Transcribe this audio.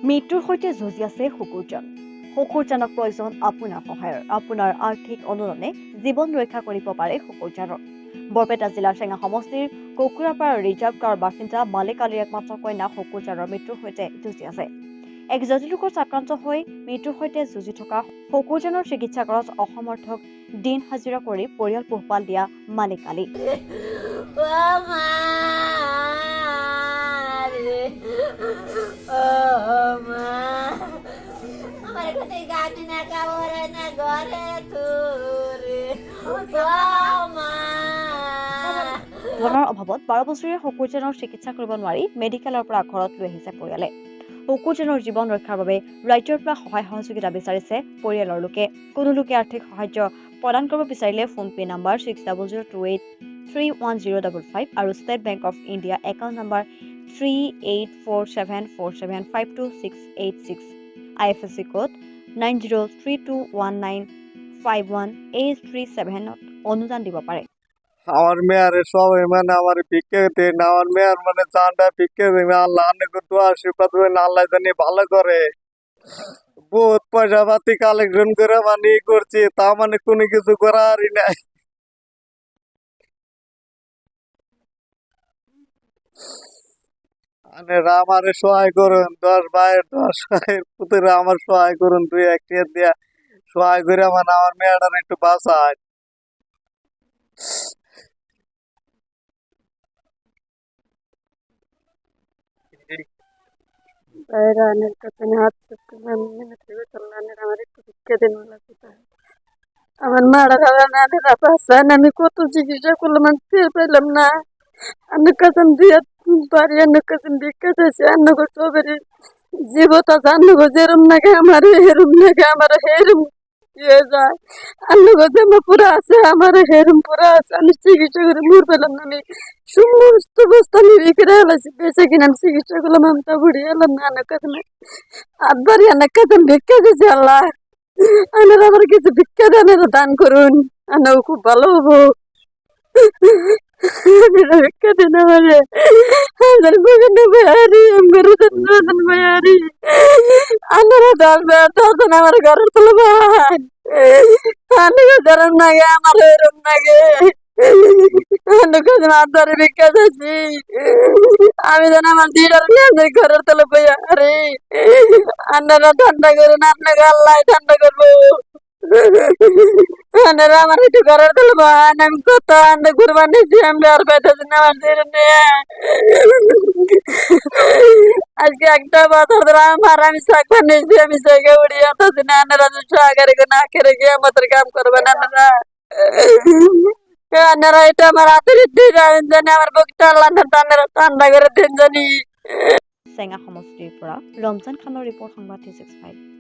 মৃত্যুৰ সৈতে যুঁজি আছে শুকুৰজন। শুকুৰজনক প্ৰয়োজন আপোনাৰ সহায়ৰ। আপোনাৰ আৰ্থিক অনুদানে জীৱন ৰক্ষা কৰিব পাৰে শুকুৰজনৰ। বৰপেটা জিলাৰ চেঙা সমষ্টিৰ কুকুৰাপাৰ ৰিজাৰ্ভ গাঁৱৰ বাসিন্দা মালিক আলীৰ একমাত্ৰ কন্যা শুকুৰজনৰ মৃত্যুৰ সৈতে যুঁজি আছে। এক জটিল ৰোগত আক্ৰান্ত হৈ মৃত্যুৰ সৈতে যুঁজি থকা শুকুৰজনৰ চিকিৎসা কৰাত অসমৰ্থক দিন হাজিৰা কৰি পৰিয়াল পোহপাল দিয়া মালিক আলী। ধনৰ অভাৱত 12 বছৰীয়া শুকুৰজনৰ চিকিৎসা কৰিব নোৱাৰি মেডিকেলৰ পৰা ঘৰত লৈ আহিছে পৰিয়ালে। শুকুৰজনৰ জীৱন ৰক্ষাৰ বাবে ৰাজ্যৰ পৰা সহায় সহযোগিতা বিচাৰিছে পৰিয়ালৰ লোকে। কোনো লোকে আৰ্থিক সাহায্য প্ৰদান কৰিব বিচাৰিলে ফোনপে নম্বৰ 6002831055 আৰু state bank of India account number 384747526686, IFSC code 9032195137 অনুদান দিব পাৰে। আমার মেয়ের সবাই আমার ভিক্ষে দেন, আমার মেয়ের চানটা ভিক্ষে দেন, আল্লাহ দোয়া আশীর্বাদ আল্লাহ জানি ভালো করে। বহুত পয়সা পাতি কালেকশন করে করছি, তা কোনো কিছু করারই নাই। আমার সহায় করুন, 10 ভাইয়ের 10 ভাইয়ের পুত্রে আমার সহায় করুন, 2-1 টাকা দিয়া সহায় করে আমার মেয়েটার একটু বাঁচায়। বাইরানের কাছে হাত আমার একটু ভিক্ষা দিন আমার মারা আমি কত চিকিৎসা করলাম, আমি ফের পেলাম না। আমার কাছে দিয়ে পারি, আমার কাছে ভিক্ষা দিয়েছে, আন্নগর সবের জীবত আছে, আন্নগর যেরম নাকি আমার হেরম নাকি আমার হেরম ইয়ে যায়। আন্নগর যেমন পুরা আছে আমার হেরম পুরা আছে। আমি চিকিৎসা করে মুর পেলাম না। আমি সমস্ত বস্তু আমি বিক্রি হলাম, বেঁচে কিনে আমি চিকিৎসা করলাম। আমি তো বুড়ি এলাম না, আনার কাছে আটবারই আনার কাছে ভিক্ষা দিয়েছে আল্লাহ। আনার আমার কিছু ভিক্ষা দেন, দান করুন, আনাও খুব ভালো হবো। ভিক্ষা দিন আমারে, আমার বগেন ভাইয়ারি, আমার ভাইয়ারি, আনারা দর্শন আমার ঘরের তুলো ভাই, আনাকে ধরম নাগে আমার এরম নাগে, আনাকে ধরে ভিক্ষা দিয়েছি। আমি যেন আমার দিদার নিয়ে ঘরের তুলো ভাইয়ারি, আনারা ঠান্ডা করুন, আপনাকে আল্লাহ ঠান্ডা করবো। আনারা আমার একটু ঘরের তুলো ভাই, আমি কত আন্না ঘুরবার নিয়েছি, আমি আর পাইতেছি না আমার দিদার নিয়ে। আজকে একটা বছর ধরে আমার আমি চাকবার নিয়েছি, আমি জায়গা উড়িয়ে আসতেছি না। আনারা সহকারে না খেলে গিয়ে আমাদের কাম করবেন আনারা। আনারা এটা আমার হাতের দিন জানি, আমার বুকটা আল্লাহ ঠান্ডা করে দিন জানি। চেঙা সমষ্টিৰ পৰা ৰমজান খানৰ ৰিপৰ্ট সংবাদ 365।